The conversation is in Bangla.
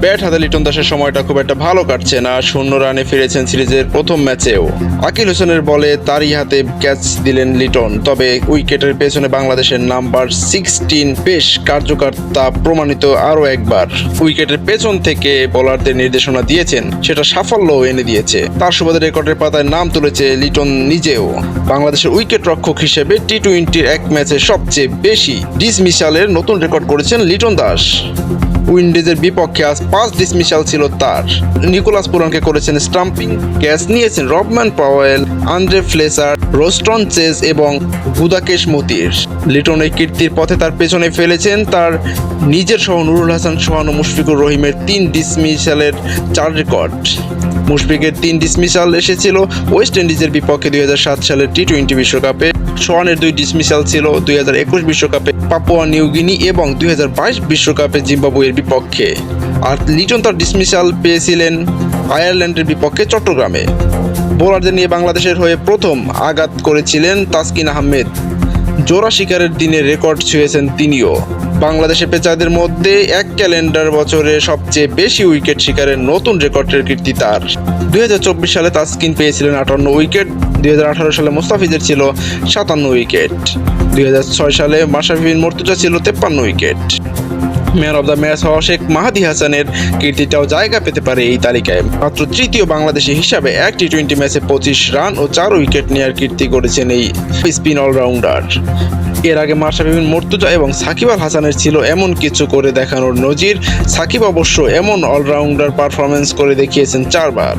ব্যাট হাতে লিটন দাসের সময়টা খুব একটা ভালো কাটছে না। 0 রানে ফিরেছেন সিরিজের প্রথম ম্যাচেও। আকিল হোসেনের বলে তারই হাতে ক্যাচ দিলেন লিটন। তবে উইকেটের পেছনে বাংলাদেশের নাম্বার 16 বেশ কার্যকর, তা প্রমাণিত আরও একবার। উইকেটের পেছন থেকে বোলারদের নির্দেশনা দিয়েছেন, সেটা সাফল্যও এনে দিয়েছে। তার সুবাদে রেকর্ডের পাতায় নাম তুলেছে লিটন নিজেও। বাংলাদেশের উইকেট রক্ষক হিসেবে টি-20-র এক ম্যাচে সবচেয়ে বেশি ডিসমিসালের নতুন রেকর্ড করেছেন লিটন দাস। উইন্ডিজের বিপক্ষে আজ 5 ডিসমিসাল ছিল তার। নিকোলাস পুরানকে করেছেন স্টাম্পিং, ক্যাচ নিয়েছেন Rovman Powell, Andre Fletcher, Roston Chase এবং গুদাকেশ মতির। লিটন এই কীর্তির পথে তার পেছনে ফেলেছেন তার নিজের সহ নুরুল হাসান সোহান ও মুশফিকুর রহিমের 3 ডিসমিসালের 4 রেকর্ড। মুশফিকের 3 ডিসমিসাল এসেছিল ওয়েস্ট ইন্ডিজের বিপক্ষে 2007 সালের টি-20 বিশ্বকাপে। সোহানের 2 ডিসমিসাল ছিল 2021 বিশ্বকাপে পাপুয়া নিউগিনি এবং 2022 বিশ্বকাপে জিম্বাবুয়ের বিপক্ষে। আর লিটন তার ডিসমিসাল পেয়েছিলেন আয়ারল্যান্ডের বিপক্ষে চট্টগ্রামে। বোলারদের নিয়ে বাংলাদেশের হয়ে প্রথম আঘাত করেছিলেন তাসকিন আহমেদ। জোড়া শিকারের দিনে রেকর্ড ছুঁয়েছেন তিনিও। বাংলাদেশের পেসারদের মধ্যে এক ক্যালেন্ডার বছরে সবচেয়ে বেশি উইকেট শিকারের নতুন রেকর্ডের কীর্তি তার। 2024 সালে তাসকিন পেয়েছিলেন 58 উইকেট, 2018 সালে মোস্তাফিজের ছিল 57 উইকেট, 2006 সালে মাশরাফি বিন মুর্তজা ছিল 53 wicket. Man of the match হওয়া শেখ মাহাদি হাসানের কীর্তিটাও জায়গা পেতে পারে এই তালিকায়। মাত্র তৃতীয় বাংলাদেশি হিসাবে এক টি-20 ম্যাচে 25 রান ও 4 উইকেট নেওয়ার কীর্তি করেছেন এই স্পিন অলরাউন্ডার। এর আগে মাশরাফি বিন মুর্তজা এবং সাকিব আল হাসানের ছিল এমন কিছু করে দেখানোর নজির। সাকিব অবশ্য এমন অলরাউন্ডার পারফরমেন্স করে দেখিয়েছেন 4 বার।